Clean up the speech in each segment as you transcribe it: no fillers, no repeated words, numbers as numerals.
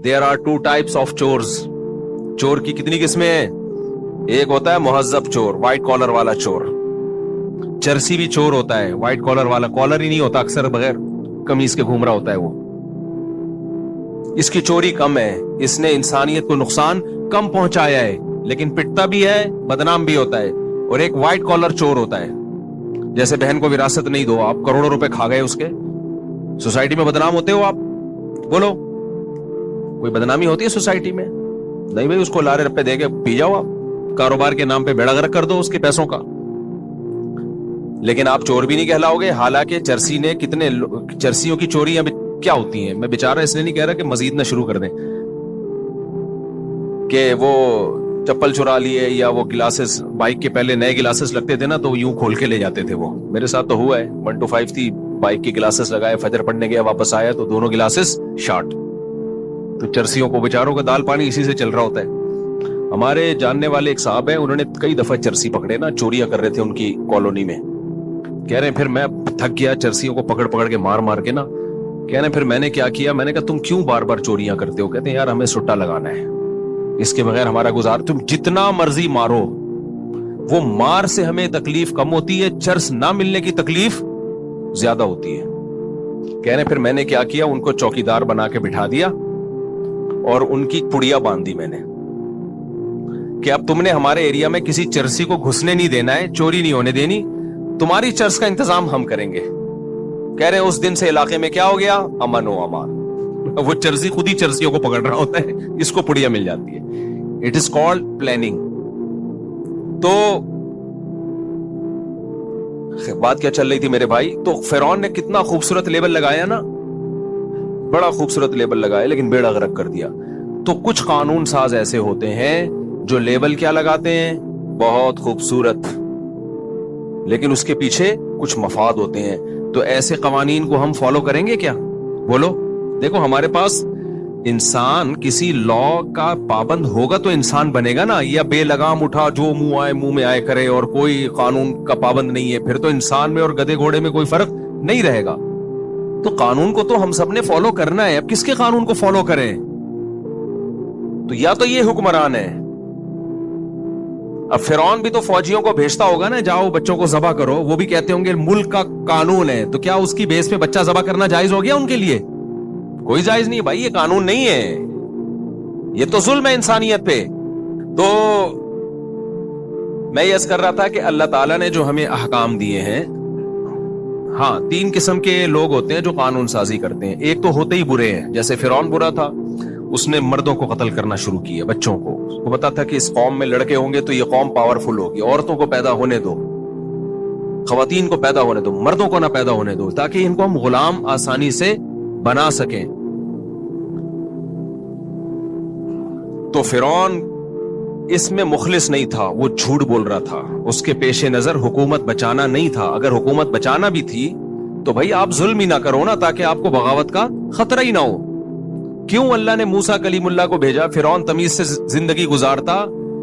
There are two types of chores. चोर की कितनी किस्में हैं? एक होता है मुहज्जब चोर, व्हाइट कॉलर वाला चोर. चरसी भी चोर होता है, व्हाइट कॉलर वाला, कॉलर ही नहीं होता, अक्सर बगैर कमीज के घूम रहा होता है वो. इसकी चोरी कम है, इसने इंसानियत को नुकसान कम पहुंचाया है, लेकिन पिटता भी है, बदनाम भी होता है. और एक व्हाइट कॉलर चोर होता है, जैसे बहन को विरासत नहीं दो, आप करोड़ों रुपए खा गए उसके, सोसाइटी में बदनाम होते हो आप. बोलो, कोई बदनामी होती है सोसाइटी में? नहीं भाई, उसको लारे रप्पे दे के पी जाओ आप, कारोबार के नाम पे बेड़ा गर्क कर दो उसके पैसों का. लेकिन आप चोर भी नहीं कहलाओगे. हालांकि चरसी ने कितने चरसियों की चोरियां क्या होती हैं, मैं बेचारा इसलिए नहीं कह रहा कि मजीद ना शुरू कर दें, कि वो चप्पल चुरा लिए या वो गिलासेस, बाइक के पहले नए गिलासेस लगते थे ना तो यूं खोल के ले जाते थे. वो मेरे साथ तो हुआ है. 1 to 5 थी, बाइक के गिलासेस लगाए, फजर पढ़ने गया, वापस आया तो दोनों गिलासेस शॉर्ट. तो चरसियों को बेचारों का दाल पानी इसी से चल रहा होता है. हमारे जानने वाले एक साहब हैं, उन्होंने कई दफा चरसी पकड़े ना, चोरियां कर रहे थे उनकी कॉलोनी में. कह रहे हैं फिर मैं थक गया चरसियों को पकड़ पकड़ के मार मार के ना. कह रहे हैं फिर मैंने क्या किया, मैंने कहा तुम क्यों बार बार चोरियां करते हो? कहते हैं यार हमें सुट्टा लगाना है, इसके बगैर हमारा गुजार, तुम जितना मर्जी मारो, वो मार से हमें तकलीफ कम होती है, चर्स ना मिलने की तकलीफ ज्यादा होती है. कह रहे फिर मैंने क्या किया, उनको चौकीदार बना के बिठा दिया और उनकी पुड़िया बांध दी मैंने कि अब तुमने हमारे एरिया में किसी चरसी को घुसने नहीं देना है, चोरी नहीं होने देनी, तुम्हारी चर्च का इंतजाम हम करेंगे. कह रहे उस दिन से इलाके में क्या हो गया, अमन हो अमान. वो चर्सी खुद ही चर्सियों को पकड़ रहा होता है, इसको पुड़िया मिल जाती है. It is called planning. तो बात क्या चल रही थी मेरे भाई, तो फिरौन ने कितना खूबसूरत लेबल लगाया ना, बड़ा खूबसूरत लेबल लगाया, लेकिन बेड़ा गर्क कर दिया. तो कुछ कानून साज ऐसे होते हैं जो लेबल क्या लगाते हैं, बहुत खूबसूरत, लेकिन उसके पीछे कुछ मफाद होते हैं. तो ऐसे कवानीन को हम फॉलो करेंगे क्या? बोलो. देखो हमारे पास इंसान किसी लॉ का पाबंद होगा तो इंसान बनेगा ना, या बेलगाम उठा जो मुंह आए मुंह में आए करे और कोई कानून का पाबंद नहीं है, फिर तो इंसान में और गधे घोड़े में कोई फर्क नहीं रहेगा. तो कानून को तो हम सब ने फॉलो करना है. अब किसके कानून को फॉलो करें? तो या तो ये हुक्मरान है. अब फिरौन भी तो फौजियों को भेजता होगा ना, जाओ बच्चों को ज़बह करो. वो भी कहते होंगे मुल्क का कानून है, तो क्या उसकी बेस पे बच्चा ज़बह करना जायज हो गया उनके लिए? कोई जायज नहीं भाई, ये कानून नहीं है, ये तो जुल्म है इंसानियत पे. तो मैं ये कर रहा था कि अल्लाह ताला ने जो हमें अहकाम दिए हैं, हाँ 3 किस्म के लोग होते हैं जो कानून साजी करते हैं. एक तो होते ही बुरे हैं, जैसे फिरौन बुरा था, उसने मर्दों को कत्ल करना शुरू किया, बच्चों को. उसको पता था कि इस कौम में लड़के होंगे तो ये कौम पावरफुल होगी, औरतों को पैदा होने दो, खवातीन को पैदा होने दो, मर्दों को ना पैदा होने दो, ताकि इनको हम गुलाम आसानी से बना सकें. तो फिरौन इसमें मुखलिस नहीं था, वो झूठ बोल रहा था. उसके पेशे नजर हुकूमत बचाना नहीं था. अगर हुकूमत बचाना भी थी तो भाई आप जुल्म ही ना करो ना, ताकि आपको बगावत का खतरा ही ना हो. क्यों अल्लाह ने मूसा कलीमुल्लाह को भेजा? फिरौन तमीज से जिंदगी गुजारता,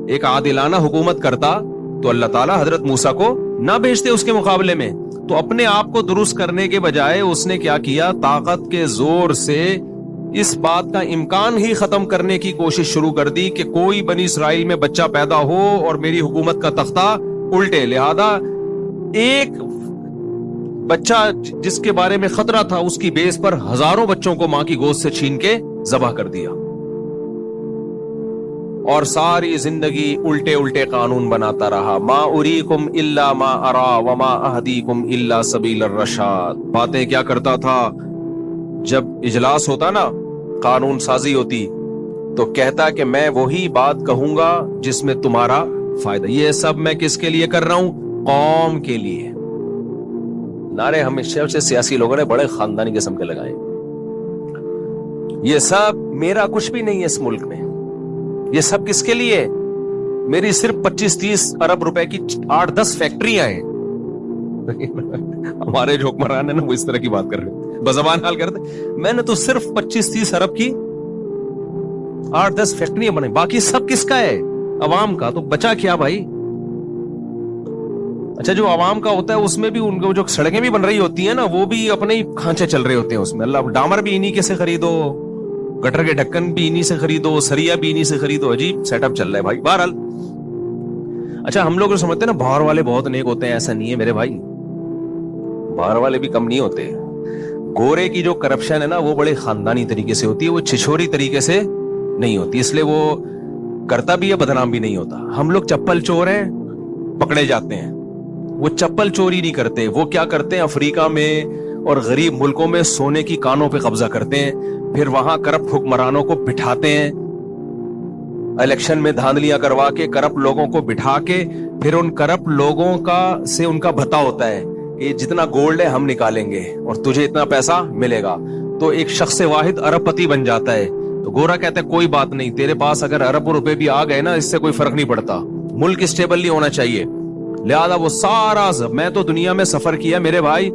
एक आदिलाना हुकूमत करता, तो अल्लाह ताला हजरत मूसा को ना भेजते उसके मुकाबले में. तो अपने आप को दुरुस्त करने के बजाय उसने क्या किया, ताकत के जोर से इस बात का इम्कान ही खत्म करने की कोशिश शुरू कर दी कि कोई बनी इसराइल में बच्चा पैदा हो और मेरी हुकूमत का तख्ता उल्टे. लिहाजा एक बच्चा जिसके बारे में खतरा था, उसकी बेस पर हजारों बच्चों को मां की गोद से छीन के ज़बह कर दिया, और सारी जिंदगी उल्टे उल्टे कानून बनाता रहा. मा उरीकुम इल्ला मा अरा व मा अहदीकुम इल्ला सबीलर रशाद. बातें क्या करता था? जब इजलास होता ना, कानून साजी होती, तो कहता कि मैं वही बात कहूंगा जिसमें तुम्हारा फायदा. ये सब मैं किसके लिए कर रहा हूं? कौम के लिए. नारे हमेशा से सियासी लोगों ने बड़े खानदानी किस्म के लगाए. ये सब मेरा कुछ भी नहीं है इस मुल्क में. ये सब किसके लिए? मेरी सिर्फ 25-30 अरब रुपए की 8-10 फैक्ट्रियां हैं. हमारे जो हुक्मरान है ना, वो इस तरह की बात कर रहे हैं, बज़बान हाल करते. मैंने तो सिर्फ 25-30 अरब की 8-10 फैक्ट्रियां बनाई, बाकी सब किसका है? अवाम का. तो बचा क्या भाई? अच्छा, जो आवाम का होता है उसमें भी उनको जो सड़कें भी बन रही होती है ना, वो भी अपने ही खांचे चल रहे होते हैं उसमें. अल्लाह, डामर भी इन्हीं के से खरीदो, गटर के ढक्कन भी इन्हीं से खरीदो, सरिया भी इन्हीं से खरीदो, अजीब सेटअप चल रहा है भाई। बहरहाल, अच्छा हम लोग समझते हैं ना बाहर वाले बहुत नेक होते हैं, ऐसा नहीं है मेरे भाई, बाहर वाले भी कम नहीं होते। गोरे की जो करप्शन है ना वो बड़े खानदानी तरीके से होती है, वो छिछोरी तरीके से नहीं होती, इसलिए वो करता भी है, बदनाम भी नहीं होता। हम लोग चप्पल चोर हैं, पकड़े जाते हैं, वो चप्पल चोरी नहीं करते, वो क्या करते हैं, अफ्रीका में और गरीब मुल्कों में सोने की कानों पे कब्जा करते हैं, फिर वहां करप्ट हुक्मरानों को बिठाते हैं, इलेक्शन में धांधलियां करवा के करप्ट लोगों को बिठा के, फिर उन करप्ट लोगों का से उनका भत्ता होता है कि जितना गोल्ड है हम निकालेंगे और तुझे इतना पैसा मिलेगा। तो एक शख्स वाहिद अरबपति बन जाता है। तो गोरा कहता है कोई बात नहीं, तेरे पास अगर अरब रुपए भी आ गए ना, इससे कोई फर्क नहीं पड़ता, मुल्क स्टेबल नहीं होना चाहिए। लिहाजा वो सारा, मैं तो दुनिया में सफर किया मेरे भाई,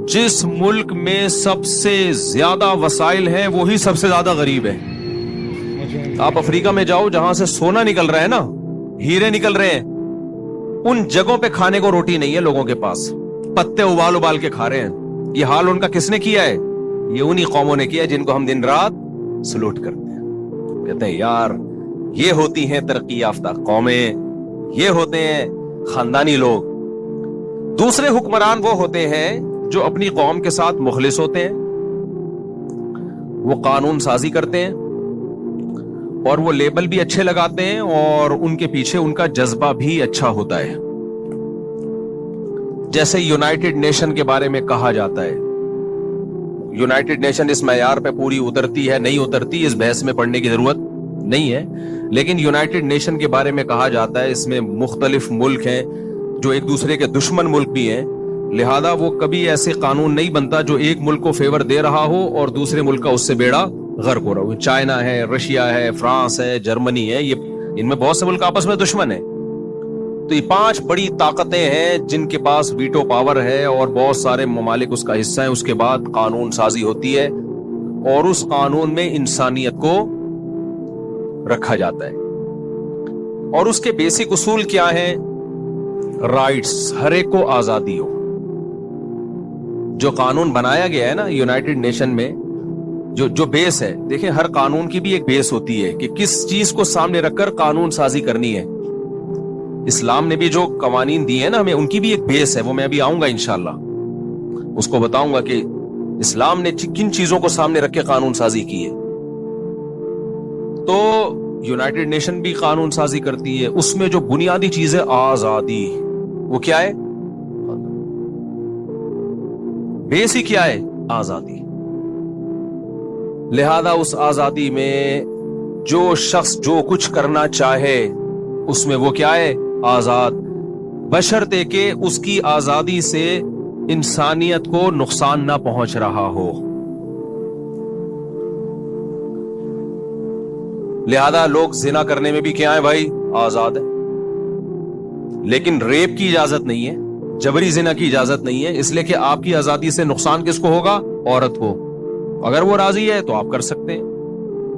जिस मुल्क में सबसे ज्यादा वसाइल हैं वही सबसे ज्यादा गरीब है। आप अफ्रीका में जाओ जहां से सोना निकल रहा है ना, हीरे निकल रहे हैं, उन जगहों पे खाने को रोटी नहीं है लोगों के पास, पत्ते उबाल उबाल के खा रहे हैं। ये हाल उनका किसने किया है? ये उन्हीं कौमों ने किया है जिनको हम दिन रात सलूट करते हैं। कहते हैं यार ये होती हैं तरक्की याफ्ता कौमें, ये होते हैं खानदानी लोग। दूसरे हुक्मरान वो होते हैं जो अपनी कौम के साथ मुखलिस होते हैं, वो कानून साजी करते हैं और वो लेबल भी अच्छे लगाते हैं और उनके पीछे उनका जज्बा भी अच्छा होता है। जैसे यूनाइटेड नेशन के बारे में कहा जाता है, यूनाइटेड नेशन इस मयार पे पूरी उतरती है नहीं उतरती, इस बहस में पढ़ने की जरूरत नहीं है, लेकिन यूनाइटेड नेशन के बारे में कहा जाता है इसमें मुख्तलिफ मुल्क हैं जो एक दूसरे के दुश्मन मुल्क भी हैं, लिहाजा वो कभी ऐसे कानून नहीं बनता जो एक मुल्क को फेवर दे रहा हो और दूसरे मुल्क का उससे बेड़ा गर्क हो रहा हो। चाइना है, रशिया है, फ्रांस है, जर्मनी है, ये इनमें बहुत से मुल्क आपस में दुश्मन है। तो ये 5 बड़ी ताकतें हैं जिनके पास वीटो पावर है और बहुत सारे ममालिक उसका हिस्सा है। उसके बाद कानून साजी होती है और उस कानून में इंसानियत को रखा जाता है और उसके बेसिक उसूल क्या हैं? राइट्स, हर एक को आजादी हो। जो कानून बनाया गया है ना यूनाइटेड नेशन में, जो बेस है, देखें हर कानून की भी एक बेस होती है कि किस चीज को सामने रखकर कानून साजी करनी है। इस्लाम ने भी जो कवानीन दिए हैं ना हमें, उनकी भी एक बेस है, वो मैं अभी आऊंगा इंशाल्लाह, उसको बताऊंगा कि इस्लाम ने किन चीजों को सामने रख के कानून साजी की है। तो यूनाइटेड नेशन भी कानून साजी करती है, उसमें जो बुनियादी चीज है आजादी, वो क्या है? बेस ही क्या है? आजादी। लिहाजा उस आजादी में जो शख्स जो कुछ करना चाहे उसमें वो क्या है? आजाद, बशर्ते के उसकी आजादी से इंसानियत को नुकसान ना पहुंच रहा हो। लिहाजा लोग जिना करने में भी क्या है भाई? आजाद है, लेकिन रेप की इजाजत नहीं है, जबरी जिना की इजाजत नहीं है, इसलिए कि आपकी आजादी से नुकसान किसको होगा? औरत को। अगर वो राजी है तो आप कर सकते हैं।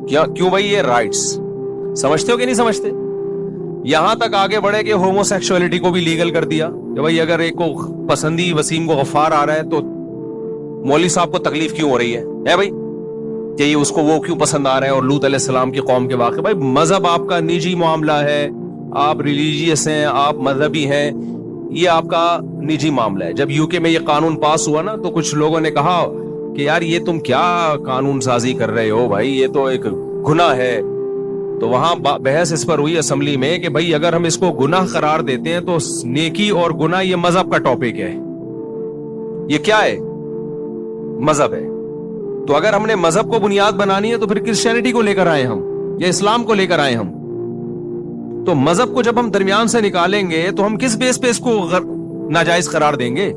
क्या क्यों भाई? ये राइट्स समझते हो कि नहीं समझते? यहां तक आगे बढ़े कि होमोसेक्सुअलिटी को भी लीगल कर दिया कि भाई अगर एक को पसंदी वसीम को गफ्फार आ रहा है तो मौलवी साहब को तकलीफ क्यों हो रही है भाई कि ये उसको वो क्यों पसंद आ रहा है? और लूत अलैहिस्सलाम की कौम के वाक़े, भाई मजहब आपका निजी मामला है, आप रिलीजियस हैं, आप मजहबी हैं, ये आपका निजी मामला है। जब यूके में ये कानून पास हुआ ना तो कुछ लोगों ने कहा कि यार ये तुम क्या कानून साजी कर रहे हो भाई, ये तो एक गुनाह है। तो वहां बहस इस पर हुई असेंबली में कि भाई अगर हम इसको गुनाह करार देते हैं तो नेकी और गुनाह ये मजहब का टॉपिक है, ये क्या है? मजहब है। तो अगर हमने मजहब को बुनियाद बनानी है तो फिर क्रिश्चियनिटी को लेकर आए हम या इस्लाम को लेकर आए हम। तो मजहब को जब हम दरमियान से निकालेंगे तो हम किस बेस पे इसको नाजायज करार देंगे?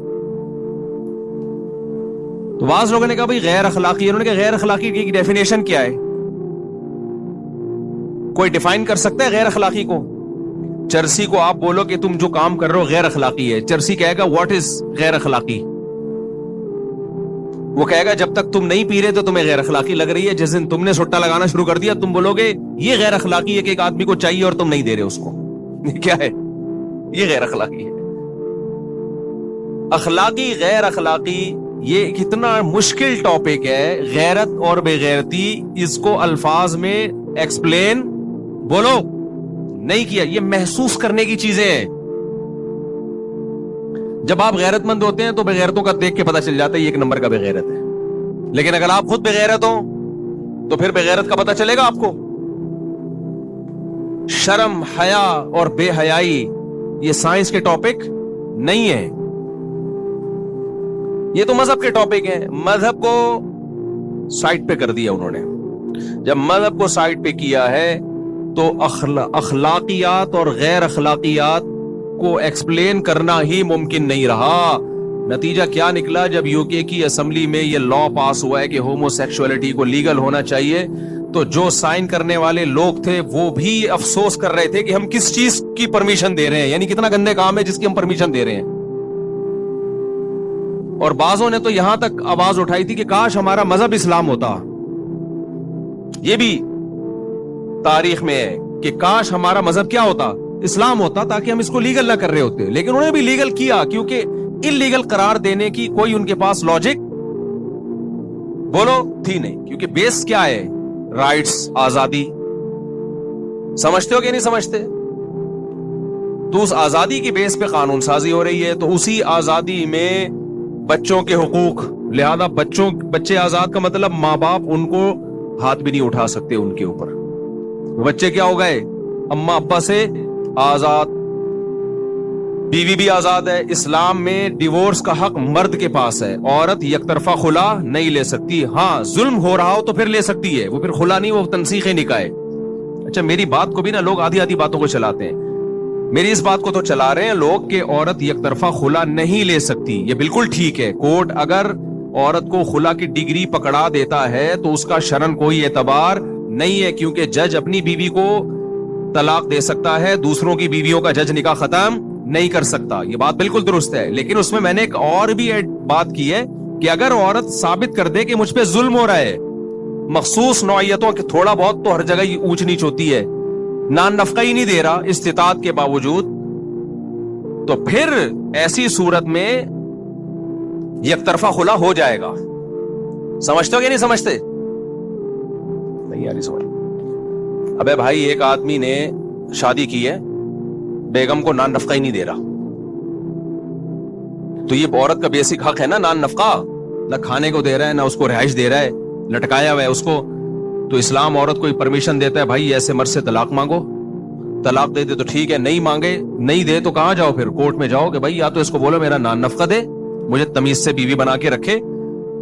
तो बाज़ लोगों ने कहा भाई गैर अखलाकी, उन्होंने कहा गैर अखलाकी की डेफिनेशन क्या है? कोई डिफाइन कर सकता है गैर अखलाकी को? चरसी को आप बोलो कि तुम जो काम कर रहे हो गैर अखलाकी है, चरसी कहेगा व्हाट इज गैर अखलाकी? वो कहेगा जब तक तुम नहीं पी रहे तो तुम्हें गैर अखलाकी लग रही है, जिस दिन तुमने सुट्टा लगाना शुरू कर दिया तुम बोलोगे ये गैर अखलाकी है कि एक आदमी को चाहिए और तुम नहीं दे रहे उसको। ये क्या है? ये गैर अखलाकी है। अखलाकी गैर अखलाकी یہ کتنا مشکل ٹاپک ہے، غیرت اور بے غیرتی، اس کو الفاظ میں ایکسپلین بولو نہیں کیا. یہ محسوس کرنے کی چیزیں ہیں. جب آپ غیرت مند ہوتے ہیں تو بے غیرتوں کا دیکھ کے پتہ چل جاتا ہے یہ ایک نمبر کا بے غیرت ہے. لیکن اگر آپ خود بے غیرت ہو تو پھر بے غیرت کا پتہ چلے گا آپ کو. شرم، حیا اور بے حیائی یہ سائنس کے ٹاپک نہیں ہے، یہ تو مذہب کے ٹاپک ہیں. مذہب کو سائٹ پہ کر دیا انہوں نے. جب مذہب کو سائٹ پہ کیا ہے تو اخلاقیات اور غیر اخلاقیات کو ایکسپلین کرنا ہی ممکن نہیں رہا. نتیجہ کیا نکلا؟ جب یو کے کی اسمبلی میں یہ لا پاس ہوا ہے کہ ہومو سیکسولیٹی کو لیگل ہونا چاہیے، تو جو سائن کرنے والے لوگ تھے وہ بھی افسوس کر رہے تھے کہ ہم کس چیز کی پرمیشن دے رہے ہیں، یعنی کتنا گندے کام ہے جس کی ہم پرمیشن دے رہے ہیں. اور بعضوں نے تو یہاں تک آواز اٹھائی تھی کہ کاش ہمارا مذہب اسلام ہوتا. یہ بھی تاریخ میں ہے کہ کاش ہمارا مذہب کیا ہوتا، اسلام ہوتا، تاکہ ہم اس کو لیگل نہ کر رہے ہوتے. لیکن انہوں نے بھی لیگل کیا کیونکہ انلیگل قرار دینے کی کوئی ان کے پاس لاجک بولو تھی نہیں. کیونکہ بیس کیا ہے؟ رائٹس، آزادی. سمجھتے ہو کہ نہیں سمجھتے؟ تو اس آزادی کی بیس پہ قانون سازی ہو رہی ہے. تو اسی آزادی میں بچوں کے حقوق، لہذا بچے آزاد کا مطلب ماں باپ ان کو ہاتھ بھی نہیں اٹھا سکتے ان کے اوپر. بچے کیا ہو گئے؟ اماں ابا سے آزاد. بیوی بھی آزاد ہے. اسلام میں ڈیورس کا حق مرد کے پاس ہے. عورت یک طرفہ خلا نہیں لے سکتی. ہاں ظلم ہو رہا ہو تو پھر لے سکتی ہے، وہ پھر خلا نہیں، وہ تنسیخ نکاح ہے. اچھا میری بات کو بھی نا لوگ آدھی آدھی باتوں کو چلاتے ہیں. میری اس بات کو تو چلا رہے ہیں لوگ کہ عورت یک طرفہ خلا نہیں لے سکتی. یہ بالکل ٹھیک ہے. کورٹ اگر عورت کو خلا کی ڈگری پکڑا دیتا ہے تو اس کا شرعن کوئی اعتبار نہیں ہے، کیونکہ جج اپنی بیوی کو طلاق دے سکتا ہے، دوسروں کی بیویوں کا جج نکاح ختم نہیں کر سکتا. یہ بات بالکل درست ہے. لیکن اس میں میں نے ایک اور بھی بات کی ہے کہ اگر عورت ثابت کر دے کہ مجھ پہ ظلم ہو رہا ہے، مخصوص نوعیتوں کے تھوڑا بہت تو ہر جگہ اونچ نیچ ہوتی ہے، نان نفقہ ہی نہیں دے رہا استطاعت کے باوجود، تو پھر ایسی صورت میں یک طرفہ خلا ہو جائے گا. سمجھتے ہو کہ نہیں سمجھتے؟ نہیں یار سمجھ. ابے بھائی ایک آدمی نے شادی کی ہے، بیگم کو نان نفقہ ہی نہیں دے رہا، تو یہ عورت کا بیسک حق ہے نا نان نفقہ. نہ کھانے کو دے رہا ہے، نہ اس کو رہائش دے رہا ہے، لٹکایا ہوا ہے اس کو. تو اسلام عورت کو پرمیشن دیتا ہے بھائی ایسے مرد سے طلاق مانگو. طلاق دے دے تو ٹھیک ہے، نہیں مانگے نہیں دے تو کہاں جاؤ؟ پھر کورٹ میں جاؤ کہ بھائی یا تو اس کو بولو میرا نان نفقہ دے، مجھے تمیز سے بیوی بنا کے رکھے،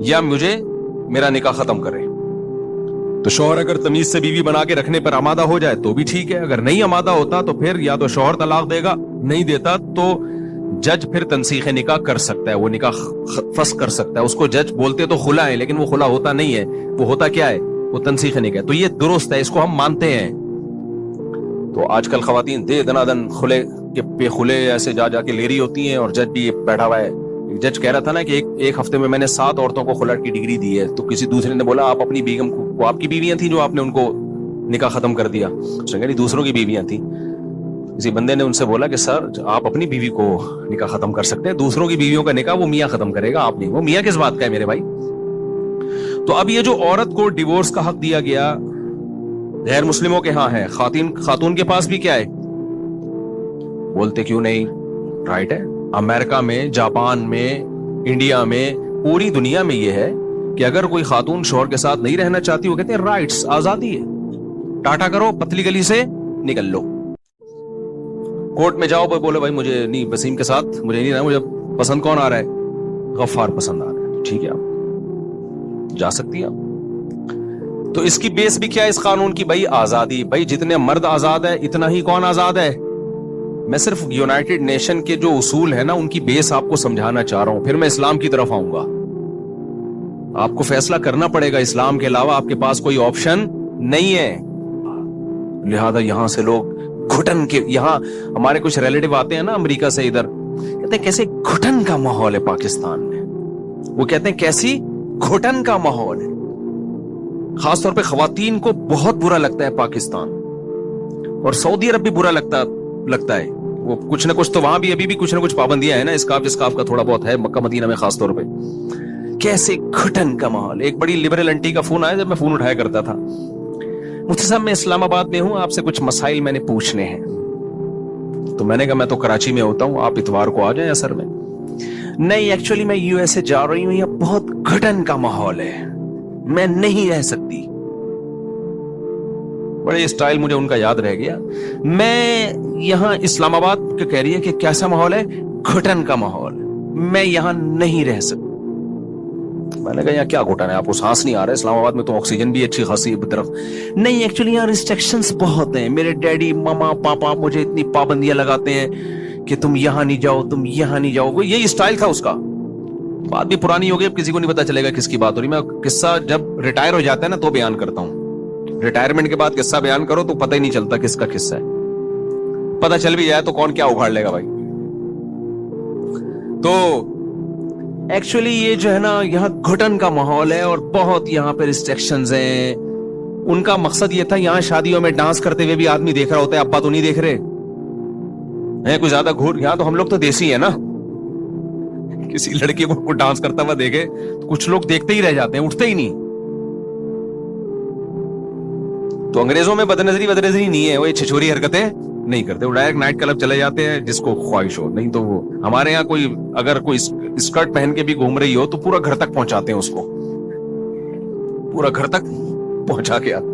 یا مجھے میرا نکاح ختم کرے. تو شوہر اگر تمیز سے بیوی بنا کے رکھنے پر آمادہ ہو جائے تو بھی ٹھیک ہے. اگر نہیں آمادہ ہوتا تو پھر یا تو شوہر طلاق دے گا، نہیں دیتا تو جج پھر تنسیخ نکاح کر سکتا ہے، وہ نکاح فسخ کر سکتا ہے. اس کو جج بولتے تو خلا ہے، لیکن وہ خلا ہوتا نہیں ہے، وہ ہوتا کیا ہے؟ وہ تنسیخ نکاح. تو یہ درست ہے، اس کو ہم مانتے ہیں. تو آج کل خواتین دے دنادن کھلے کے بے کھلے ایسے جا کے لے رہی ہوتی ہیں، اور جج بھی بیٹھا ہوا ہے. جج کہہ رہا تھا نا کہ ایک ہفتے میں نے 7 عورتوں کو خلع کی ڈگری دی ہے. تو کسی دوسرے نے بولا آپ اپنی بیگم کو، وہ آپ کی بیویاں تھیں جو آپ نے ان کو نکاح ختم کر دیا. نہیں، دوسروں کی بیویاں تھیں. کسی بندے نے ان سے بولا کہ سر آپ اپنی بیوی کو نکاح ختم کر سکتے ہیں، دوسروں کی بیویوں کا نکاح وہ میاں ختم کرے گا، آپ نہیں. وہ میاں کس بات کا ہے میرے بھائی؟ تو اب یہ جو عورت کو ڈیورس کا حق دیا گیا غیر مسلموں کے ہاں ہے، خاتون کے پاس بھی کیا ہے؟ بولتے کیوں نہیں؟ رائٹ ہے. امریکہ میں، جاپان میں، انڈیا میں، پوری دنیا میں یہ ہے کہ اگر کوئی خاتون شوہر کے ساتھ نہیں رہنا چاہتی، وہ کہتے ہیں رائٹس، آزادی ہے، ٹاٹا کرو، پتلی گلی سے نکل لو. کورٹ میں جاؤ، بولو بھائی مجھے نہیں، وسیم کے ساتھ مجھے نہیں رہنا، مجھے پسند کون آ رہا ہے؟ غفار پسند آ رہا ہے. ٹھیک ہے آپ جا سکتی ہیں. تو اس کی بیس بھی کیا ہے اس قانون کی؟ بھائی آزادی. بھائی جتنے مرد آزاد ہے اتنا ہی کون آزاد ہے؟ میں صرف یونائٹڈ نیشن کے جو اصول ہے نا ان کی بیس آپ کو سمجھانا چاہ رہا ہوں. پھر میں اسلام کی طرف آؤں گا. آپ کو فیصلہ کرنا پڑے گا، اسلام کے علاوہ آپ کے پاس کوئی آپشن نہیں ہے. لہذا یہاں سے لوگ گھٹن کے، یہاں ہمارے کچھ ریلیٹو آتے ہیں نا امریکہ سے ادھر، کہتے ہیں کیسے گھٹن کا ماحول ہے پاکستان میں. وہ کہتے ہیں کیسی گھٹن کا ماحول ہے. خاص طور پہ خواتین کو بہت برا لگتا ہے پاکستان، اور سعودی عرب بھی برا لگتا ہے. وہ کچھ نہ کچھ تو وہاں بھی ابھی بھی کچھ نہ کچھ پابندیاں ہیں نا، اسکاف کا تھوڑا بہت ہے مکہ مدینہ میں خاص طور پہ، कैसे घुटन का माहौल। एक बड़ी लिबरल आंटी का फोन आया जब मैं फोन उठाया करता था, मुझसे साहब मैं इस्लामाबाद में हूं, आपसे कुछ मसाइल मैंने पूछने हैं। तो मैंने कहा मैं तो कराची में होता हूं, आप इतवार को आ जाएं असर में। नहीं एक्चुअली मैं यूएसए जा रही हूं, यह बहुत घुटन का माहौल है, मैं नहीं रह सकती। बड़े स्टाइल मुझे उनका याद रह गया। मैं यहां इस्लामाबाद के कह रही है कि कैसा माहौल है, घुटन का माहौल, मैं यहां नहीं रह सकती। मैंने कहा यहाँ क्या घुटन है, आपको सांस नहीं आ रहा है? इस्लामाबाद में तो ऑक्सीजन भी अच्छी खासी तरफ। नहीं एक्चुअली यहाँ रिस्ट्रिक्शंस बहुत हैं, मेरे डैडी मामा पापा मुझे इतनी पाबंदियां लगाते हैं कि तुम यहाँ नहीं जाओ, तुम यहाँ नहीं जाओ। वो यही स्टाइल था उसका। बात भी पुरानी हो गई, अब किसी को नहीं पता चलेगा किसकी बात हो रही। मैं किस्सा जब रिटायर हो जाता है ना तो बयान करता हूँ। रिटायरमेंट के बाद किस्सा बयान करो तो पता ही नहीं चलता किसका किस्सा है। पता चल भी जाए तो कौन क्या उखाड़ लेगा भाई। तो एक्चुअली ये जो है ना, यहाँ घुटन का माहौल है और बहुत यहाँ पे रिस्ट्रिक्शंस हैं। उनका मकसद ये था, यहाँ शादियों में डांस करते हुए भी आदमी देख रहा होता है, अब्बा तो नहीं देख रहे हैं कुछ ज्यादा घूर। यहाँ तो हम लोग तो देसी है ना, किसी लड़के को डांस करता हुआ देखे तो कुछ लोग देखते ही रह जाते हैं, उठते ही नहीं। तो अंग्रेजों में बदनजरी नहीं है, वो ये छिछोरी हरकतें नहीं करते, वो डायरेक्ट नाइट क्लब चले जाते हैं जिसको ख्वाहिश हो। नहीं तो वो हमारे यहाँ कोई अगर कोई स्कर्ट पहन के भी घूम रही हो तो पूरा घर तक पहुंचाते हैं उसको, पूरा घर तक पहुंचा के आते।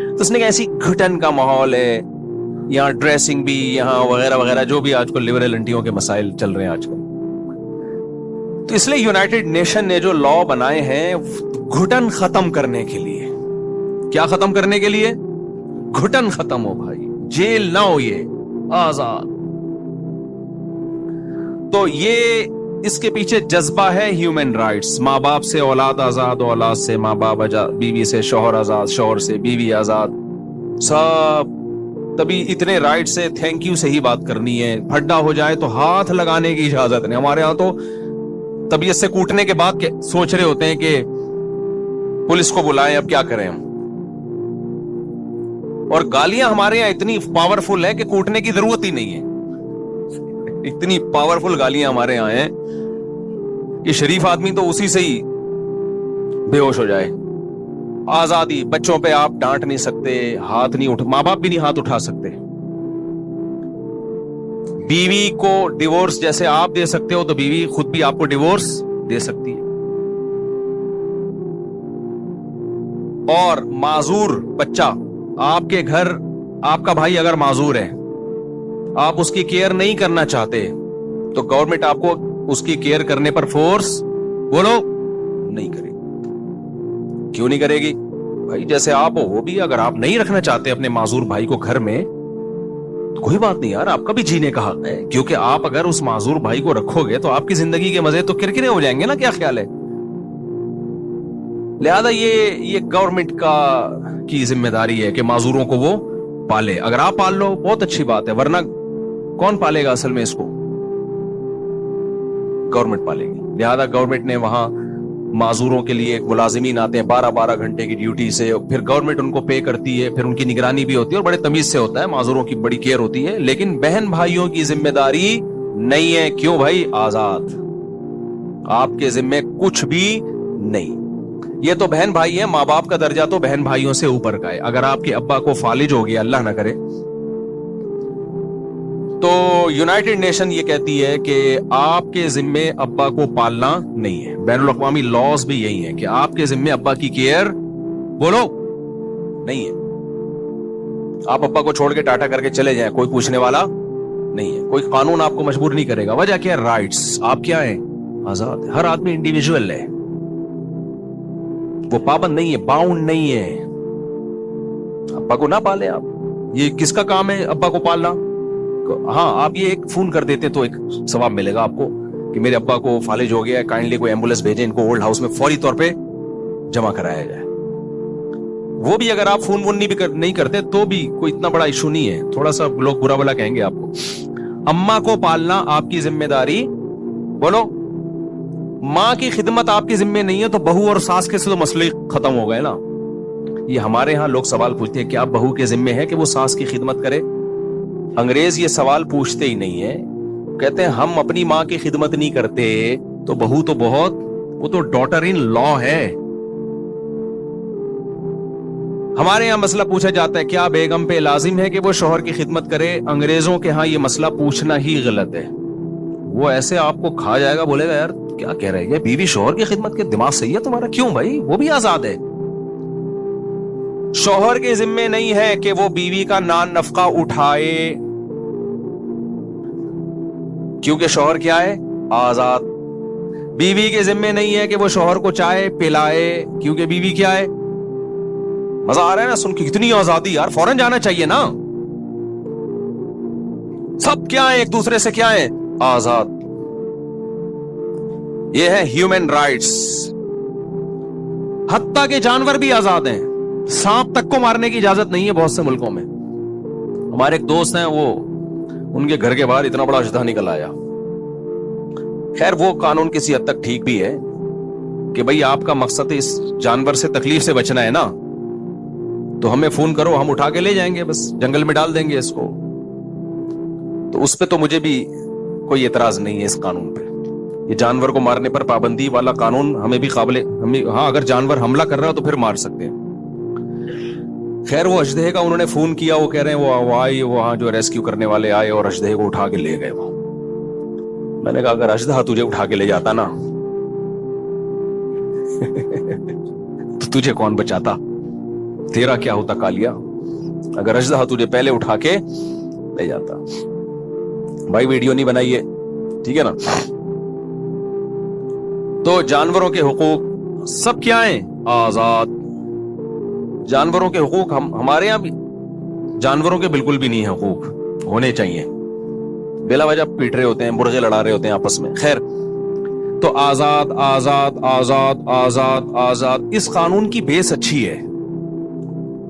तो उसने कहा ऐसी घुटन का माहौल है यहाँ, ड्रेसिंग भी यहाँ वगैरह वगैरह, जो भी आजकल लिबरल आंटियों के मसाइल चल रहे हैं आजकल। तो इसलिए यूनाइटेड नेशन ने जो लॉ बनाए हैं घुटन खत्म करने के लिए। क्या खत्म करने के लिए? घुटन खत्म हो भाई, जेल ना हो, ये आजाद। तो ये इसके पीछे जज्बा है ह्यूमन राइट्स। माँ बाप से औलाद आजाद, औलाद से माँ बाप आजाद, बीवी से शौहर आजाद, शौहर से बीवी आजाद, सब। तभी इतने राइट्स से थैंक यू से ही बात करनी है। फड्डा हो जाए तो हाथ लगाने की इजाजत नहीं। हमारे यहां तो तबीयत से कूटने के बाद सोच रहे होते हैं कि पुलिस को बुलाएं, अब क्या करें हम। और गालियां हमारे यहां इतनी पावरफुल है कि कूटने की जरूरत ही नहीं है। इतनी पावरफुल गालियां हमारे यहां हैं कि शरीफ आदमी तो उसी से ही बेहोश हो जाए। आजादी, बच्चों पे आप डांट नहीं सकते, हाथ नहीं उठा, माँ बाप भी नहीं हाथ उठा सकते। बीवी को डिवोर्स जैसे आप दे सकते हो तो बीवी खुद भी आपको डिवोर्स दे सकती है। और माजूर बच्चा, आपके घर आपका भाई अगर माजूर है, आप उसकी केयर नहीं करना चाहते तो गवर्नमेंट आपको उसकी केयर करने पर फोर्स बोलो नहीं करेगी। क्यों नहीं करेगी भाई? जैसे आप हो वो भी, अगर आप नहीं रखना चाहते अपने माजूर भाई को घर में तो कोई बात नहीं यार, आपका भी जीने का हक है। क्योंकि आप अगर उस माजूर भाई को रखोगे तो आपकी जिंदगी के मजे तो किरकिरे हो जाएंगे ना, क्या ख्याल है? लिहाजा ये गवर्नमेंट की जिम्मेदारी है कि माजूरों को वो पाले। अगर आप पाल लो बहुत अच्छी बात है, वरना कौन पालेगा असल में इसको? गवर्नमेंट पालेगी। लिहाजा गवर्नमेंट ने वहां माजूरों के लिए मुलाजिमीन आते हैं 12-12 घंटे की ड्यूटी से, फिर गवर्नमेंट उनको पे करती है, फिर उनकी निगरानी भी होती है और बड़े तमीज से होता है, माजूरों की बड़ी केयर होती है। लेकिन बहन भाइयों की जिम्मेदारी नहीं है। क्यों भाई? आजाद, आपके जिम्मे कुछ भी नहीं। ये तो बहन भाई है, माँ बाप का दर्जा तो बहन भाइयों से ऊपर का है। अगर आपके अब्बा को फालिज हो गया, अल्लाह ना करे, तो यूनाइटेड नेशन ये कहती है कि आपके जिम्मे अब्बा को पालना नहीं है। बैनुल अक़वामी लॉज भी यही है कि आपके जिम्मे अब्बा की केयर बोलो नहीं है। आप अब्बा को छोड़ के टाटा करके चले जाएं, कोई पूछने वाला नहीं है, कोई कानून आपको मजबूर नहीं करेगा। वजह क्या है? राइट्स। आप क्या है? आजाद है। हर आदमी इंडिविजुअल है, वो पाबंद नहीं है, बाउंड नहीं है। अब्बा को ना पाले आप, ये किसका काम है अब्बा को पालना? हाँ, आप ये एक फोन कर देते तो एक सवाब मिलेगा आपको कि मेरे अब्बा को फालिज हो गया है, काइंडली कोई एम्बुलेंस भेजें, इनको ओल्ड हाउस में फौरी तौर पे जमा कराया जाए। वो भी अगर आप फोन वोन नहीं करते तो भी कोई इतना बड़ा इशू नहीं है। थोड़ा सा लोग बुरा भला कहेंगे आपको। अम्मा को पालना आपकी जिम्मेदारी बोलो। माँ की खिदमत आपकी जिम्मे नहीं है तो बहू और सास के से तो मसले खत्म हो गए ना। ये हमारे यहाँ लोग सवाल पूछते हैं क्या बहू के जिम्मे है कि वो सास की खिदमत करे? अंग्रेज ये सवाल पूछते ही नहीं है, कहते हैं हम अपनी माँ की खिदमत नहीं करते तो बहू तो बहुत وہ تو डॉटर इन लॉ है. हमारे यहाँ मसला पूछा जाता है क्या बेगम पे लाजिम है कि वो शौहर की खिदमत करे. अंग्रेजों के यहाँ ये मसला पूछना ही गलत है. वो ऐसे आपको खा जाएगा, बोलेगा यार क्या कह रहे हैं, बीवी शौहर की खिदमत के, दिमाग सही है तुम्हारा? क्यों भाई, वो भी आजाद है. शौहर के जिम्मे नहीं है कि वो बीवी का नान नफका उठाए, क्योंकि शौहर क्या है, आजाद. बीवी के जिम्मे नहीं है कि वो शौहर को चाय पिलाए, क्योंकि बीवी क्या है. मजा आ रहा है ना सुन के, कितनी आजादी यार, फौरन जाना चाहिए ना. सब क्या है, एक दूसरे से क्या है, आजाद. ये है ह्यूमन राइट्स. हत्ता के जानवर भी आजाद हैं. सांप तक को मारने की इजाजत नहीं है बहुत से मुल्कों में. हमारे एक दोस्त हैं, वो उनके घर के बाहर इतना बड़ा अजदा निकल आया. खैर वो कानून किसी हद तक ठीक भी है कि भाई आपका मकसद इस जानवर से तकलीफ से बचना है ना, तो हमें फोन करो, हम उठा के ले जाएंगे, बस जंगल में डाल देंगे इसको. तो उस पे तो मुझे भी कोई एतराज नहीं है इस कानून पे. ये जानवर को मारने पर पाबंदी वाला कानून हमें भी हाँ, अगर जानवर हमला कर रहा हो तो फिर मार सकते हैं. खैर वो अजदहे का उन्होंने फोन किया, वो कह रहे हैं वो आए, वहां जो रेस्क्यू करने वाले आए और अजदहे को उठा के ले गए. वो मैंने कहा अगर अजदहा तुझे उठा के ले जाता ना तो तुझे कौन बचाता, तेरा क्या होता कालिया. अगर अजदहा तुझे पहले उठा के ले जाता. भाई वीडियो नहीं बनाइए, ठीक है ना. तो जानवरों के हुकूक सब क्या है, आजाद. जानवरों के हुकूक हमारे यहां भी जानवरों के बिल्कुल भी नहीं है हुकूक, होने चाहिए. बेला वजह पीट रहे होते हैं, मुर्गे लड़ा रहे होते हैं आपस में. खैर तो आजाद आजाद आजाद आजाद आजाद. इस कानून की बेस अच्छी है.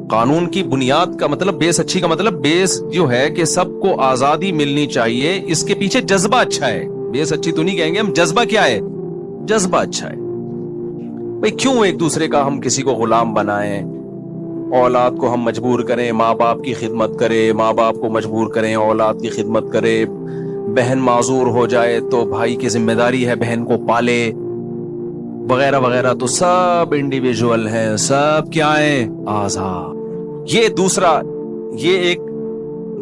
कानून की बुनियाद का मतलब, बेस अच्छी का मतलब, बेस जो है कि सबको आजादी मिलनी चाहिए, इसके पीछे जज्बा अच्छा है. बेस अच्छी तो नहीं कहेंगे हम, जज्बा क्या है, जज्बा अच्छा है. भाई क्यों एक दूसरे का हम किसी को गुलाम बनाएं, औलाद को हम मजबूर करें माँ बाप की खिदमत करे, माँ बाप को मजबूर करें औलाद की खिदमत करे. बहन माजूर हो जाए तो भाई की जिम्मेदारी है बहन को पाले, वगैरह वगैरह. तो सब इंडिविजुअल हैं, सब क्या है, आजाद. ये एक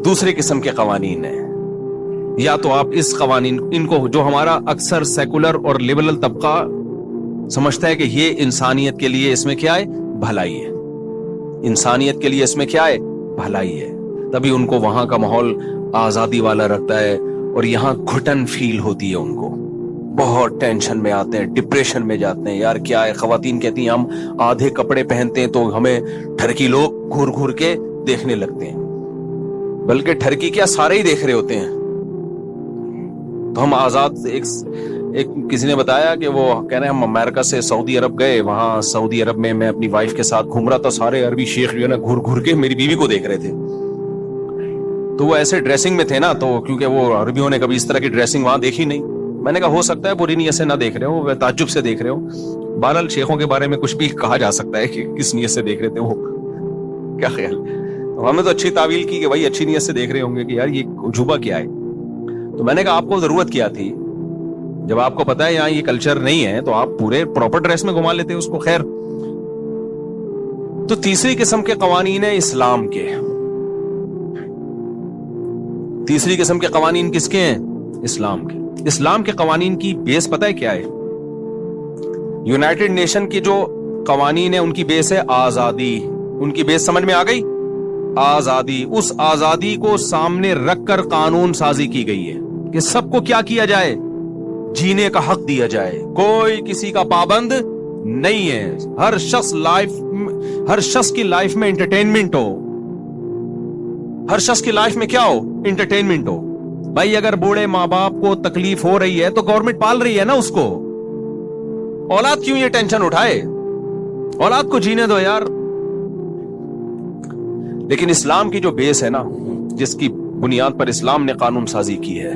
दूसरे किस्म के कवानीन है. या तो आप इस कवानीन इनको, जो हमारा अक्सर सेकुलर और लिबरल तबका समझता है कि ये इंसानियत के लिए इसमें क्या है, भलाई है, इंसानियत के लिए इसमें क्या है, भलाई है, तभी उनको वहां का माहौल आजादी वाला रखता है. और यहां घुटन फील होती है उनको, बहुत टेंशन में आते हैं, डिप्रेशन में जाते हैं. यार क्या है, खवातीन कहती हैं हम आधे कपड़े पहनते हैं तो हमें ठरकी लोग घूर घूर के देखने लगते हैं, बल्कि ठरकी क्या सारे ही देख रहे होते हैं. तो हम आजाद. एक किसी ने बताया कि वो कह रहे हैं हम अमेरिका से सऊदी अरब गए, वहां सऊदी अरब में मैं अपनी वाइफ के साथ घूम रहा था, सारे अरबी शेख जो है ना घूर घूर के मेरी बीवी को देख रहे थे. तो वो ऐसे ड्रेसिंग में थे ना, तो क्योंकि वो अरबियों ने कभी इस तरह की ड्रेसिंग वहां देखी नहीं. मैंने कहा हो सकता है बुरी नीयत से ना देख रहे हो, ताज्जुब से देख रहे हो. बहरहाल शेखों के बारे में कुछ भी कहा जा सकता है कि किस नीयत से देख रहे थे वो, क्या ख्याल. तो हमने तो अच्छी तावील की कि भाई अच्छी नीयत से देख रहे होंगे कि यार ये उजूबा क्या है. तो मैंने कहा आपको जरूरत क्या थी, जब आपको पता है यहाँ ये कल्चर नहीं है तो आप पूरे प्रॉपर ड्रेस में घुमा लेते उसको. खैर तो तीसरी किस्म के कवानीन है इस्लाम के. तीसरी किस्म के कवानीन किसके हैं, इस्लाम के. इस्लाम के कवानीन की बेस पता है क्या है, यूनाइटेड नेशन की जो कवानीन है उनकी बेस है आजादी. उनकी बेस समझ में आ गई, आजादी. उस आजादी को सामने रखकर कानून साजी की गई है कि सबको क्या किया जाए, जीने का हक दिया जाए, कोई किसी का पाबंद नहीं है. हर शख्स की लाइफ में एंटरटेनमेंट हो, हर शख्स की लाइफ में क्या हो, एंटरटेनमेंट हो. भाई अगर बूढ़े माँ बाप को तकलीफ हो रही है तो गवर्नमेंट पाल रही है ना उसको. औलाद क्यों ये टेंशन उठाए, औलाद को जीने दो यार. लेकिन इस्लाम की जो बेस है ना, जिसकी बुनियाद पर इस्लाम ने कानून साजी की है,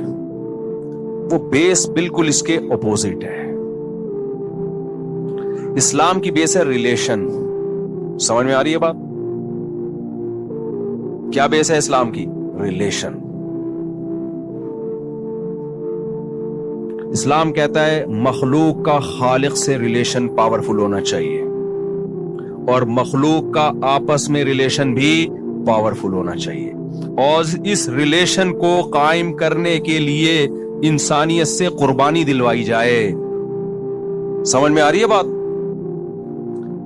वो बेस बिल्कुल इसके अपोजिट है. इस्लाम की बेस है रिलेशन. समझ में आ रही है बात, क्या बेस है इस्लाम की, रिलेशन. اسلام کہتا ہے مخلوق کا خالق سے ریلیشن پاورفل ہونا چاہیے اور مخلوق کا آپس میں ریلیشن بھی پاورفل ہونا چاہیے، اور اس ریلیشن کو قائم کرنے کے لیے انسانیت سے قربانی دلوائی جائے۔ سمجھ میں آ رہی ہے بات؟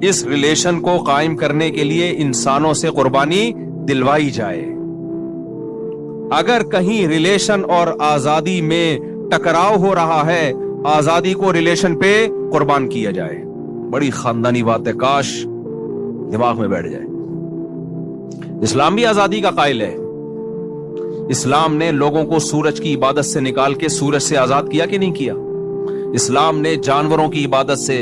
اس ریلیشن کو قائم کرنے کے لیے انسانوں سے قربانی دلوائی جائے۔ اگر کہیں ریلیشن اور آزادی میں ٹکراؤ ہو رہا ہے، آزادی کو ریلیشن پہ قربان کیا جائے۔ بڑی خاندانی بات ہے، کاش دماغ میں بیٹھ جائے۔ اسلام بھی آزادی کا قائل ہے۔ اسلام نے لوگوں کو سورج کی عبادت سے نکال کے سورج سے آزاد کیا کہ نہیں کیا؟ اسلام نے جانوروں کی عبادت سے،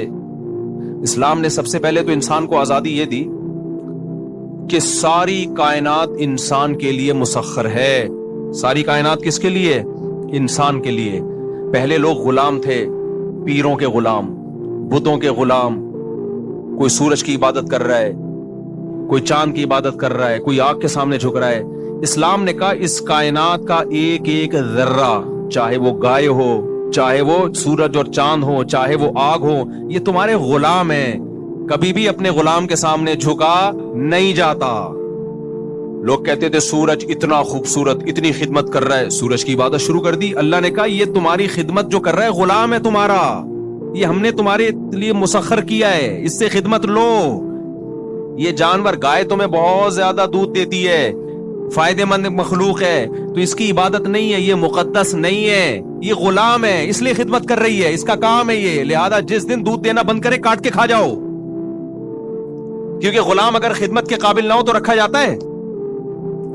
اسلام نے سب سے پہلے تو انسان کو آزادی یہ دی کہ ساری کائنات انسان کے لیے مسخر ہے۔ ساری کائنات کس کے لیے؟ انسان کے لیے۔ پہلے لوگ غلام تھے، پیروں کے غلام، بتوں کے غلام۔ کوئی سورج کی عبادت کر رہا ہے، کوئی چاند کی عبادت کر رہا ہے، کوئی آگ کے سامنے جھک رہا ہے۔ اسلام نے کہا اس کائنات کا ایک ایک ذرہ، چاہے وہ گائے ہو، چاہے وہ سورج اور چاند ہو، چاہے وہ آگ ہو، یہ تمہارے غلام ہیں، کبھی بھی اپنے غلام کے سامنے جھکا نہیں جاتا۔ لوگ کہتے تھے سورج اتنا خوبصورت، اتنی خدمت کر رہا ہے، سورج کی عبادت شروع کر دی۔ اللہ نے کہا یہ تمہاری خدمت جو کر رہا ہے غلام ہے تمہارا، یہ ہم نے تمہارے لیے مسخر کیا ہے، اس سے خدمت لو۔ یہ جانور، گائے تمہیں بہت زیادہ دودھ دیتی ہے، فائدے مند مخلوق ہے، تو اس کی عبادت نہیں ہے، یہ مقدس نہیں ہے، یہ غلام ہے، اس لیے خدمت کر رہی ہے، اس کا کام ہے یہ، لہذا جس دن دودھ دینا بند کرے کاٹ کے کھا جاؤ۔ کیونکہ غلام اگر خدمت کے قابل نہ ہو تو رکھا جاتا ہے؟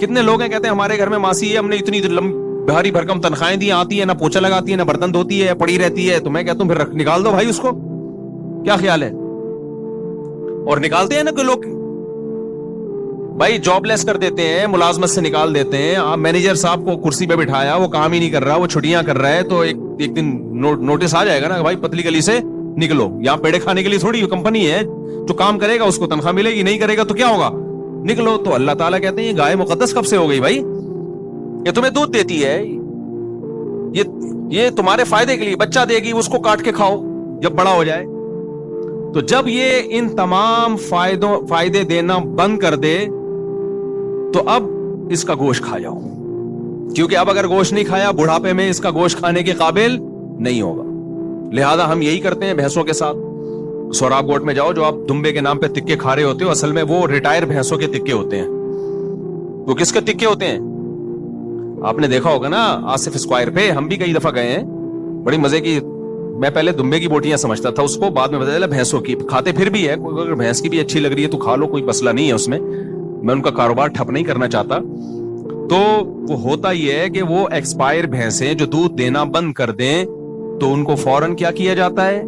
کتنے لوگ ہیں کہتے ہیں ہمارے گھر میں ماسی ہے، ہم نے اتنی بھاری بھرکم تنخواہیں دی، آتی ہے نہ پوچھا لگاتی ہے نہ برتن دھوتی ہے، پڑی رہتی ہے، تو میں کہتا ہوں پھر نکال دو بھائی اس کو، کیا خیال ہے؟ اور نکالتے ہیں نا کہ لوگ بھائی جاب لیس کر دیتے ہیں، ملازمت سے نکال دیتے ہیں۔ آپ مینیجر صاحب کو کرسی پہ بٹھایا، وہ کام ہی نہیں کر رہا، وہ چھٹیاں کر رہا ہے، تو ایک دن نوٹس آ جائے گا نا کہ بھائی پتلی گلی سے نکلو، یہاں پیڑے کھانے کے لیے تھوڑی کمپنی ہے، جو کام کرے گا اس کو تنخواہ ملے گی، نہیں کرے گا تو کیا ہوگا؟ نکلو۔ تو اللہ تعالیٰ کہتے ہیں یہ گائے مقدس کب سے ہو گئی بھائی؟ یہ تمہیں دودھ دیتی ہے، یہ تمہارے فائدے کے لیے بچہ دے گی، اس کو کاٹ کے کھاؤ جب بڑا ہو جائے۔ تو جب یہ ان تمام فائدے دینا بند کر دے تو اب اس کا گوشت کھا جاؤ، کیونکہ اب اگر گوشت نہیں کھایا بڑھاپے میں اس کا گوشت کھانے کے قابل نہیں ہوگا۔ لہذا ہم یہی کرتے ہیں بھینسوں کے ساتھ۔ سوراب گوٹ میں جاؤ، جو آپ دمبے کے نام پہ تکے کھا رہے ہوتے ہو، اصل میں وہ ریٹائر بھینسوں کے تکے ہوتے ہیں۔ وہ کس کے تکے ہوتے ہیں؟ آپ نے دیکھا ہوگا نا آصف اسکوائر پہ، ہم بھی کئی دفعہ گئے ہیں، بڑی مزے کی۔ میں پہلے دمبے کی بوٹیاں سمجھتا تھا اس کو، بعد میں پتا چلا بھینسوں کی، کھاتے پھر بھی ہے، اگر بھینس کی بھی اچھی لگ رہی ہے تو کھا لو، کوئی مسئلہ نہیں ہے اس میں، میں ان کا کاروبار ٹھپ نہیں کرنا چاہتا۔ تو وہ ہوتا یہ ہے کہ وہ ایکسپائر بھینسیں جو دودھ دینا بند کر دیں تو ان کو فوراً کیا کیا جاتا ہے؟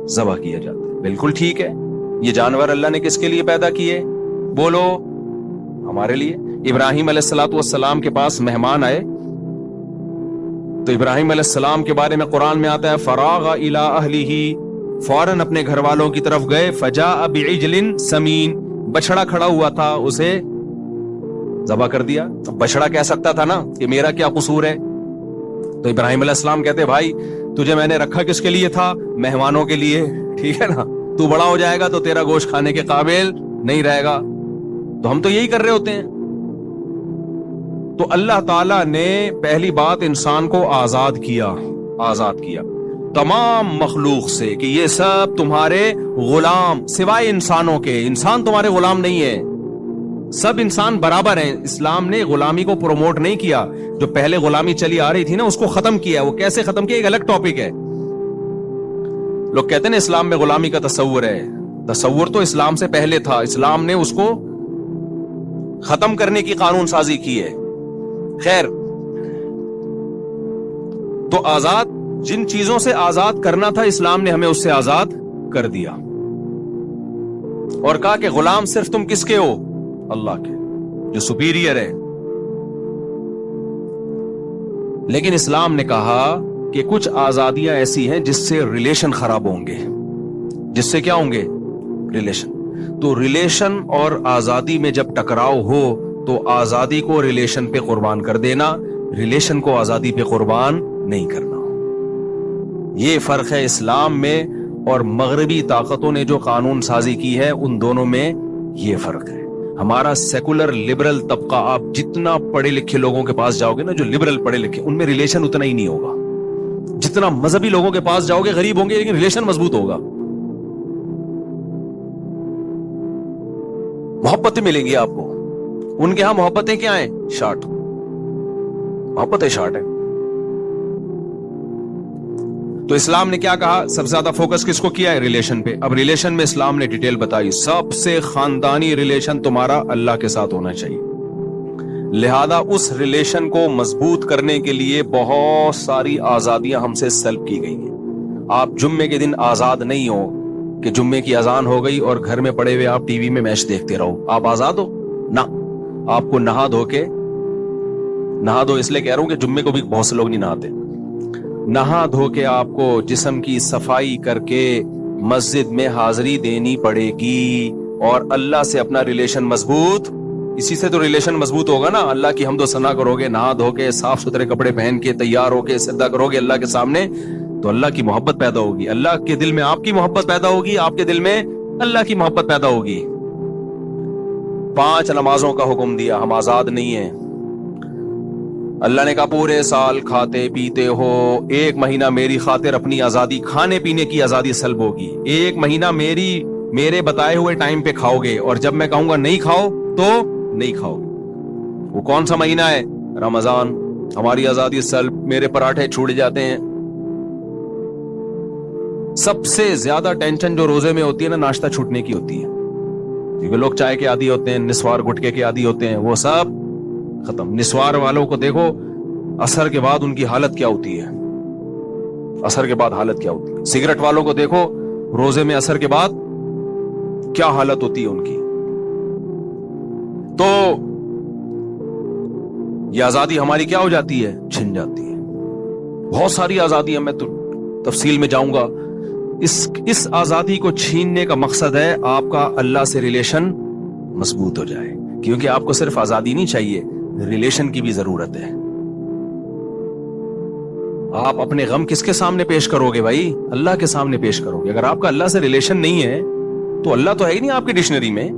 ذبح کیا جاتا ہے۔ بالکل ٹھیک ہے، یہ جانور اللہ نے کس کے لیے پیدا کیے؟ بولو، ہمارے لیے۔ ابراہیم علیہ السلام کے پاس مہمان آئے تو ابراہیم علیہ السلام کے بارے میں قرآن میں آتا ہے فراغ الی اہلہ، فوراً اپنے گھر والوں کی طرف گئے، فجاء بعجل سمین، بچڑا کھڑا ہوا تھا، اسے ذبح کر دیا۔ بچڑا کہہ سکتا تھا نا کہ میرا کیا قصور ہے؟ تو ابراہیم علیہ السلام کہتے بھائی تجھے میں نے رکھا کس کے لیے تھا؟ مہمانوں کے لیے، ٹھیک ہے نا؟ تو بڑا ہو جائے گا تو تیرا گوشت کھانے کے قابل نہیں رہے گا۔ تو ہم تو یہی کر رہے ہوتے ہیں۔ تو اللہ تعالیٰ نے پہلی بات انسان کو آزاد کیا تمام مخلوق سے کہ یہ سب تمہارے غلام، سوائے انسانوں کے۔ انسان تمہارے غلام نہیں ہے، سب انسان برابر ہیں۔ اسلام نے غلامی کو پروموٹ نہیں کیا، جو پہلے غلامی چلی آ رہی تھی نا اس کو ختم کیا۔ وہ کیسے ختم کیا ایک الگ ٹاپک ہے۔ لوگ کہتے ہیں نا اسلام میں غلامی کا تصور ہے، تصور تو اسلام سے پہلے تھا، اسلام نے اس کو ختم کرنے کی قانون سازی کی ہے۔ خیر، تو آزاد، جن چیزوں سے آزاد کرنا تھا اسلام نے ہمیں اس سے آزاد کر دیا، اور کہا کہ غلام صرف تم کس کے ہو؟ اللہ کے، جو سپیریئر ہے۔ لیکن اسلام نے کہا کہ کچھ آزادیاں ایسی ہیں جس سے ریلیشن خراب ہوں گے، جس سے کیا ہوں گے؟ ریلیشن۔ تو ریلیشن اور آزادی میں جب ٹکراؤ ہو تو آزادی کو ریلیشن پہ قربان کر دینا، ریلیشن کو آزادی پہ قربان نہیں کرنا۔ یہ فرق ہے اسلام میں اور مغربی طاقتوں نے جو قانون سازی کی ہے ان دونوں میں یہ فرق ہے. ہمارا سیکولر لبرل طبقہ، آپ جتنا پڑھے لکھے لوگوں کے پاس جاؤ گے نا، جو لبرل پڑھے لکھے، ان میں ریلیشن اتنا ہی نہیں ہوگا. جتنا مذہبی لوگوں کے پاس جاؤ گے غریب ہوں گے لیکن ریلیشن مضبوط ہوگا، محبتیں ملیں گی آپ کو. ان کے ہاں محبتیں کیا ہیں؟ شارٹ محبتیں شارٹ ہے. تو اسلام نے کیا کہا؟ سب سے زیادہ فوکس کس کو کیا ہے؟ ریلیشن پہ. اب ریلیشن میں اسلام نے ڈیٹیل بتائی، سب سے خاندانی ریلیشن تمہارا اللہ کے ساتھ ہونا چاہیے. لہذا اس ریلیشن کو مضبوط کرنے کے لیے بہت ساری آزادیاں ہم سے سلب کی گئی ہیں. آپ جمعے کے دن آزاد نہیں ہو کہ جمعے کی اذان ہو گئی اور گھر میں پڑے ہوئے آپ ٹی وی میں میچ دیکھتے رہو. آپ آزاد ہو؟ نہ. آپ کو نہا دھو اس لیے کہہ رہا ہوں کہ جمعے کو بھی بہت سے لوگ نہیں نہاتے. نہا دھو کے آپ کو جسم کی صفائی کر کے مسجد میں حاضری دینی پڑے گی اور اللہ سے اپنا ریلیشن مضبوط، اسی سے تو ریلیشن مضبوط ہوگا نا. اللہ کی حمد و ثنا کرو گے، نہا دھو کے صاف ستھرے کپڑے پہن کے تیار ہو کے سجدہ کرو گے اللہ کے سامنے، تو اللہ کی محبت پیدا ہوگی. اللہ کے دل میں آپ کی محبت پیدا ہوگی، آپ کے دل میں اللہ کی محبت پیدا ہوگی. 5 نمازوں کا حکم دیا، ہم آزاد نہیں ہیں. اللہ نے کہا پورے سال کھاتے پیتے ہو، 1 مہینہ میری خاطر اپنی آزادی، کھانے پینے کی آزادی سلب ہوگی. 1 مہینہ میرے بتائے ہوئے ٹائم پہ کھاؤ گے، اور جب میں کہوں گا نہیں کھاؤ تو نہیں کھاؤ. وہ کون سا مہینہ ہے؟ رمضان. ہماری آزادی سلب، میرے پراٹھے چھوٹ جاتے ہیں. سب سے زیادہ ٹینشن جو روزے میں ہوتی ہے نا، ناشتہ چھوٹنے کی ہوتی ہے، کیونکہ لوگ چائے کے عادی ہوتے ہیں، نسوار گٹکے کے عادی ہوتے ہیں، وہ سب ختم. نسوار والوں کو دیکھو عصر کے بعد ان کی حالت کیا ہوتی ہے، عصر کے بعد حالت کیا ہوتی ہے. سگریٹ والوں کو دیکھو روزے میں عصر کے بعد کیا حالت ہوتی ہے ان کی. تو یہ آزادی ہماری کیا ہو جاتی ہے؟ چھن جاتی ہے. بہت ساری آزادیاں، میں تو تفصیل میں جاؤں گا. اس آزادی کو چھیننے کا مقصد ہے آپ کا اللہ سے ریلیشن مضبوط ہو جائے، کیونکہ آپ کو صرف آزادی نہیں چاہیے، ریلیشن کی بھی ضرورت ہے. آپ اپنے غم کس کے سامنے پیش کرو گے بھائی؟ اللہ کے سامنے پیش کرو گے. اگر آپ کا اللہ سے ریلیشن نہیں ہے تو اللہ تو ہے ہی نہیں آپ کی ڈکشنری میں،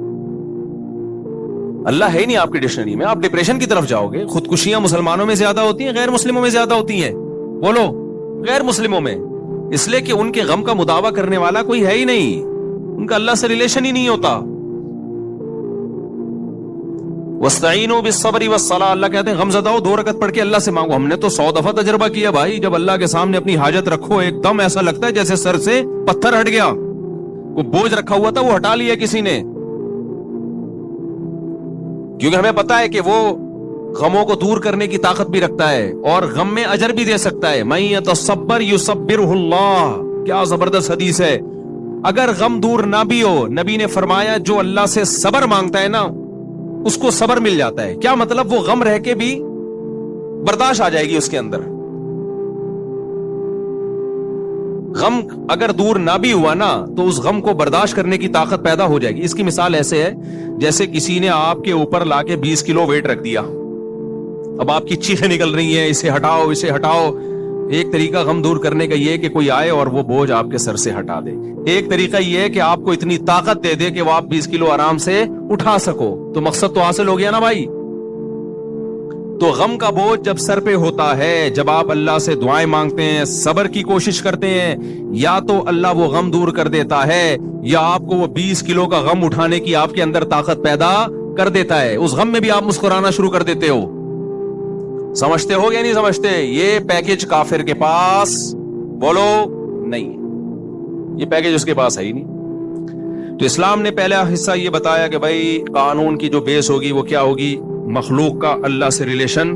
اللہ ہے ہی نہیں آپ کی ڈکشنری میں. آپ ڈپریشن کی طرف جاؤ گے. خودکشیاں مسلمانوں میں زیادہ ہوتی ہیں، غیر مسلموں میں زیادہ ہوتی ہیں؟ بولو. غیر مسلموں میں، اس لیے کہ ان کے غم کا مداوع کرنے والا کوئی ہے ہی نہیں، ان کا اللہ سے ریلیشن ہی نہیں ہوتا. وَاسْتَعِينُوا بِالصَّبْرِ وَالصَّلَاةِ، اللہ کہتے ہیں غم زدہ ہو 2 رکعت پڑھ کے اللہ سے مانگو. ہم نے تو 100 دفعہ تجربہ کیا بھائی، جب اللہ کے سامنے اپنی حاجت رکھو ایک دم ایسا لگتا ہے جیسے سر سے پتھر ہٹ گیا، کوئی بوجھ رکھا ہوا تھا وہ ہٹا لیا کسی نے. کیونکہ ہمیں پتا ہے کہ وہ غموں کو دور کرنے کی طاقت بھی رکھتا ہے اور غم میں اجر بھی دے سکتا ہے. مَن يَتَصَبَّرْ يُصَبِّرْهُ اللَّهُ، کیا زبردست حدیث ہے. اگر غم دور نہ بھی ہو، نبی نے فرمایا جو اللہ سے صبر مانگتا ہے نا اس کو صبر مل جاتا ہے. کیا مطلب؟ وہ غم رہ کے بھی برداشت آ جائے گی اس کے اندر. غم اگر دور نہ بھی ہوا نا تو اس غم کو برداشت کرنے کی طاقت پیدا ہو جائے گی. اس کی مثال ایسے ہے جیسے کسی نے آپ کے اوپر لا کے 20 کلو ویٹ رکھ دیا، اب آپ کی چیخیں نکل رہی ہیں اسے ہٹاؤ اسے ہٹاؤ. ایک طریقہ غم دور کرنے کا یہ ہے کہ کوئی آئے اور وہ بوجھ آپ کے سر سے ہٹا دے. ایک طریقہ یہ ہے کہ آپ کو اتنی طاقت دے دے کہ وہ آپ 20 کلو آرام سے اٹھا سکو. تو مقصد تو حاصل ہو گیا نا بھائی. تو غم کا بوجھ جب سر پہ ہوتا ہے، جب آپ اللہ سے دعائیں مانگتے ہیں، صبر کی کوشش کرتے ہیں، یا تو اللہ وہ غم دور کر دیتا ہے یا آپ کو وہ 20 کلو کا غم اٹھانے کی آپ کے اندر طاقت پیدا کر دیتا ہے. اس غم میں بھی آپ مسکرانا شروع کر دیتے ہو. سمجھتے ہو یا نہیں سمجھتے؟ یہ پیکج کافر کے پاس بولو نہیں، یہ پیکج اس کے پاس ہے ہی نہیں. تو اسلام نے پہلا حصہ یہ بتایا کہ بھائی قانون کی جو بیس ہوگی وہ کیا ہوگی؟ مخلوق کا اللہ سے ریلیشن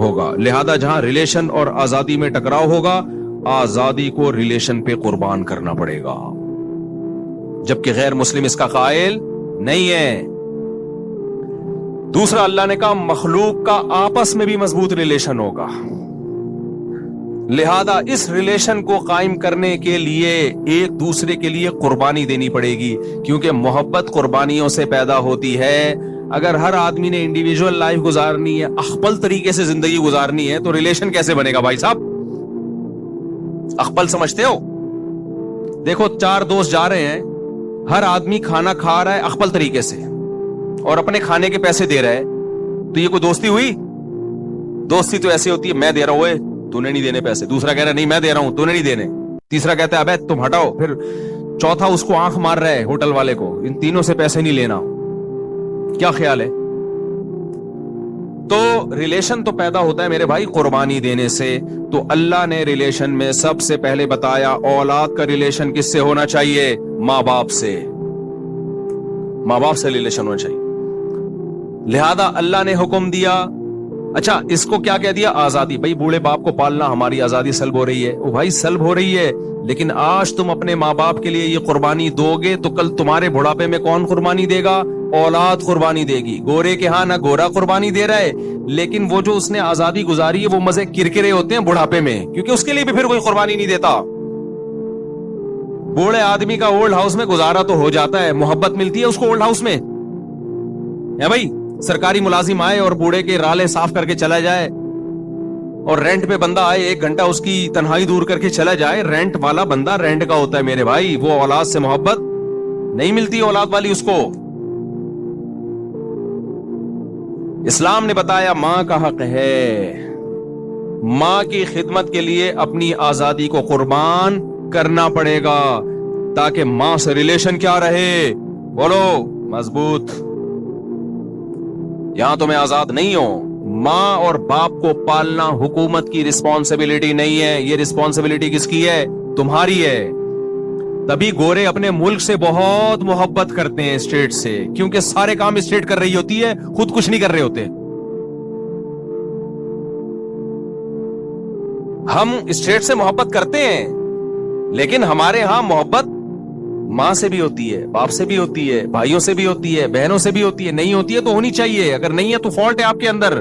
ہوگا. لہذا جہاں ریلیشن اور آزادی میں ٹکراؤ ہوگا، آزادی کو ریلیشن پہ قربان کرنا پڑے گا، جبکہ غیر مسلم اس کا قائل نہیں ہے. دوسرا اللہ نے کہا مخلوق کا آپس میں بھی مضبوط ریلیشن ہوگا. لہذا اس ریلیشن کو قائم کرنے کے لیے ایک دوسرے کے لیے قربانی دینی پڑے گی، کیونکہ محبت قربانیوں سے پیدا ہوتی ہے. اگر ہر آدمی نے انڈیویجول لائف گزارنی ہے، اخپل طریقے سے زندگی گزارنی ہے، تو ریلیشن کیسے بنے گا بھائی صاحب؟ अकबल समझते हो? देखो 4 दोस्त जा रहे हैं, हर आदमी खाना खा रहा है अकबल तरीके से और अपने खाने के पैसे दे रहा है, तो ये कोई दोस्ती हुई? दोस्ती तो ऐसे होती है, मैं दे रहा हूं, तूने नहीं देने पैसे, दूसरा कह रहा है नहीं मैं दे रहा हूं, तूने नहीं देने, तीसरा कहता है अबे तुम हटाओ, फिर चौथा उसको आंख मार रहा है होटल वाले को, इन तीनों से पैसे नहीं लेना। क्या ख्याल है? तो रिलेशन तो पैदा होता है मेरे भाई कुर्बानी देने से। तो अल्लाह ने रिलेशन में सबसे पहले बताया औलाद का रिलेशन किससे होना चाहिए? माँ बाप से। माँ बाप से रिलेशन होना चाहिए। लिहाजा अल्लाह ने हुक्म दिया। अच्छा, इसको क्या कह दिया? आजादी। भाई बूढ़े बाप को पालना हमारी आजादी सल्ब हो रही है। ओ भाई सल्ब हो रही है, लेकिन आज तुम अपने माँ बाप के लिए ये कुर्बानी दोगे तो कल तुम्हारे बुढ़ापे में कौन कुर्बानी देगा? औलाद कुर्बानी देगी। गोरे के यहाँ ना गोरा कुर्बानी दे रहा है, लेकिन वो जो उसने आजादी गुजारी है वो मजे किरकिरे होते हैं बुढ़ापे में, क्योंकि उसके लिए भी फिर कोई कुर्बानी नहीं देता। बूढ़े आदमी का ओल्ड हाउस में गुजारा तो हो जाता है, मोहब्बत मिलती है उसको ओल्ड हाउस में, है भाई? सरकारी मुलाजिम आए और बूढ़े के राले साफ करके चला जाए, और रेंट पे बंदा आए 1 घंटा उसकी तन्हाई दूर करके चला जाए, रेंट वाला बंदा रेंट का होता है मेरे भाई। वो औलाद से मोहब्बत नहीं मिलती औलाद वाली उसको। इस्लाम ने बताया मां का हक है, मां की खिदमत के लिए अपनी आजादी को कुर्बान करना पड़ेगा, ताकि मां से रिलेशन क्या रहे? बोलो मजबूत। यहां तो मैं आजाद नहीं हूं। मां और बाप को पालना हुकूमत की रिस्पॉन्सिबिलिटी नहीं है, ये रिस्पॉन्सिबिलिटी किसकी है? तुम्हारी है। तभी गोरे अपने मुल्क से बहुत मोहब्बत करते हैं, स्टेट से, क्योंकि सारे काम स्टेट कर रही होती है, खुद कुछ नहीं कर रहे होते। हम स्टेट से मोहब्बत करते हैं, लेकिन हमारे यहां मोहब्बत मां से भी होती है, बाप से भी होती है, भाइयों से भी होती है, बहनों से भी होती है। नहीं होती है तो होनी चाहिए, अगर नहीं है तो फॉल्ट है आपके अंदर।